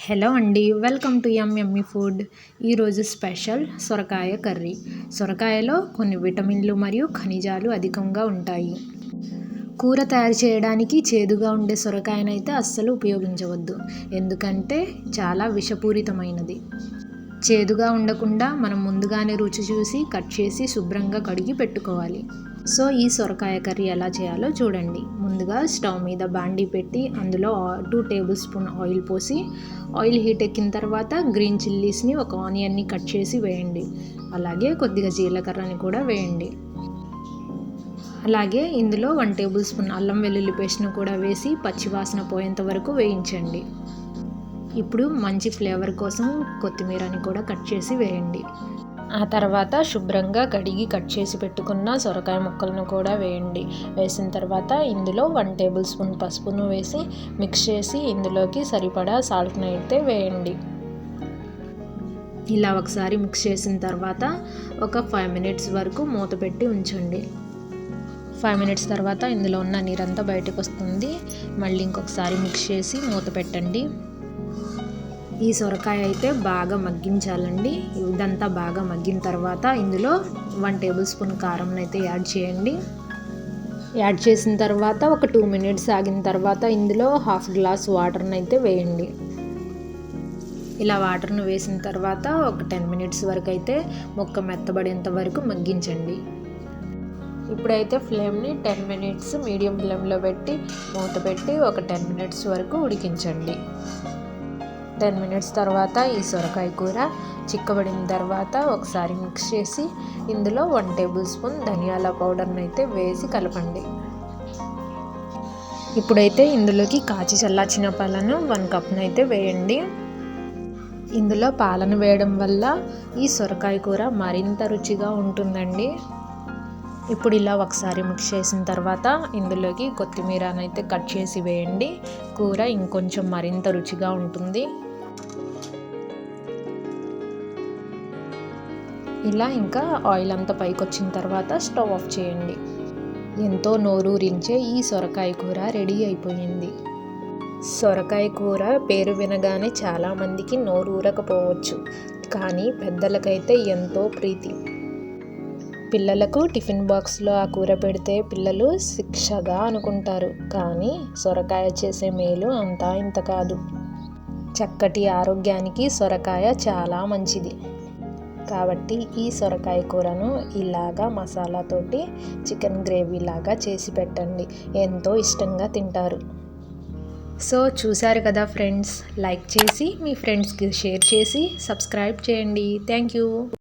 Hello అండి, welcome to yummy food. ఈరోజు special సొరకాయ కర్రీ. సొరకాయలో కొన్ని విటమిన్లు మరియు ఖనిజాలు అధికంగా ఉంటాయి. కూర తయారు చేయడానికి చేదుగా ఉండే సొరకాయనైతే అస్సలు ఉపయోగించవద్దు, ఎందుకంటే చాలా విషపూరితమైనది. చేదుగా ఉండకుండా మనం ముందుగానే రుచి చూసి కట్ చేసి శుభ్రంగా కడిగి పెట్టుకోవాలి. సో ఈ సొరకాయ కర్రీ ఎలా చేయాలో చూడండి. ముందుగా స్టవ్ మీద బాండీ పెట్టి అందులో 2 టేబుల్ స్పూన్ ఆయిల్ పోసి, ఆయిల్ హీట్ ఎక్కిన తర్వాత గ్రీన్ చిల్లీస్ని, ఒక ఆనియన్ని కట్ చేసి వేయండి. అలాగే కొద్దిగా జీలకర్రని కూడా వేయండి. అలాగే ఇందులో 1 టేబుల్ స్పూన్ అల్లం వెల్లుల్లి పేస్ట్ను కూడా వేసి పచ్చివాసన పోయేంత వరకు వేయించండి. ఇప్పుడు మంచి ఫ్లేవర్ కోసం కొత్తిమీరని కూడా కట్ చేసి వేయండి. ఆ తర్వాత శుభ్రంగా కడిగి కట్ చేసి పెట్టుకున్న సొరకాయ ముక్కలను కూడా వేయండి. వేసిన తర్వాత ఇందులో 1 టేబుల్ స్పూన్ పసుపును వేసి మిక్స్ చేసి ఇందులోకి సరిపడా సాల్ట్ని అయితే వేయండి. ఇలా ఒకసారి మిక్స్ చేసిన తర్వాత ఒక 5 మినిట్స్ వరకు మూత పెట్టి ఉంచండి. 5 మినిట్స్ తర్వాత ఇందులో ఉన్న నీరంతా బయటకు వస్తుంది. మళ్ళీ ఇంకొకసారి మిక్స్ చేసి మూత పెట్టండి. ఈ సొరకాయ అయితే బాగా మగ్గించాలండి. ఇదంతా బాగా మగ్గిన తర్వాత ఇందులో 1 టేబుల్ స్పూన్ కారంని అయితే యాడ్ చేయండి. యాడ్ చేసిన తర్వాత ఒక 2 మినిట్స్ ఆగిన తర్వాత ఇందులో 1/2 గ్లాస్ వాటర్ని అయితే వేయండి. ఇలా వాటర్ను వేసిన తర్వాత ఒక 10 మినిట్స్ వరకు అయితే ముక్క మెత్తబడేంత వరకు మగ్గించండి. ఇప్పుడైతే ఫ్లేమ్ని 10 మినిట్స్ మీడియం ఫ్లేమ్లో పెట్టి మూత పెట్టి ఒక 10 మినిట్స్ వరకు ఉడికించండి. 10 మినిట్స్ తర్వాత ఈ సొరకాయ కూర చిక్కబడిన తర్వాత ఒకసారి మిక్స్ చేసి ఇందులో 1 టేబుల్ స్పూన్ ధనియాల పౌడర్ని అయితే వేసి కలపండి. ఇప్పుడైతే ఇందులోకి కాచి చల్లార్చిన పాలను 1 కప్ను అయితే వేయండి. ఇందులో పాలను వేయడం వల్ల ఈ సొరకాయ కూర మరింత రుచిగా ఉంటుందండి. ఇప్పుడు ఇలా ఒకసారి మిక్స్ చేసిన తర్వాత ఇందులోకి కొత్తిమీరని అయితే కట్ చేసి వేయండి. కూర ఇంకొంచెం మరింత రుచిగా ఉంటుంది. ఇలా ఇంకా ఆయిల్ అంతా పైకి వచ్చిన తర్వాత స్టవ్ ఆఫ్ చేయండి. ఎంతో నోరూరించే ఈ సొరకాయ కూర రెడీ అయిపోయింది. సొరకాయ కూర పేరు వినగానే చాలామందికి నోరూరకపోవచ్చు, కానీ పెద్దలకైతే ఎంతో ప్రీతి. పిల్లలకు టిఫిన్ బాక్స్లో ఆ కూర పెడితే పిల్లలు శిక్షగా అనుకుంటారు, కానీ సొరకాయ చేసే మేలు అంతా ఇంత కాదు. చక్కటి ఆరోగ్యానికి సొరకాయ చాలా మంచిది. కాబట్టి ఈ సొరకాయ కూరను ఇలాగా మసాలాతోటి చికెన్ గ్రేవీ లాగా చేసి పెట్టండి, ఎంతో ఇష్టంగా తింటారు. సో చూశారు కదా ఫ్రెండ్స్, లైక్ చేసి మీ ఫ్రెండ్స్కి షేర్ చేసి సబ్స్క్రైబ్ చేయండి. Thank you.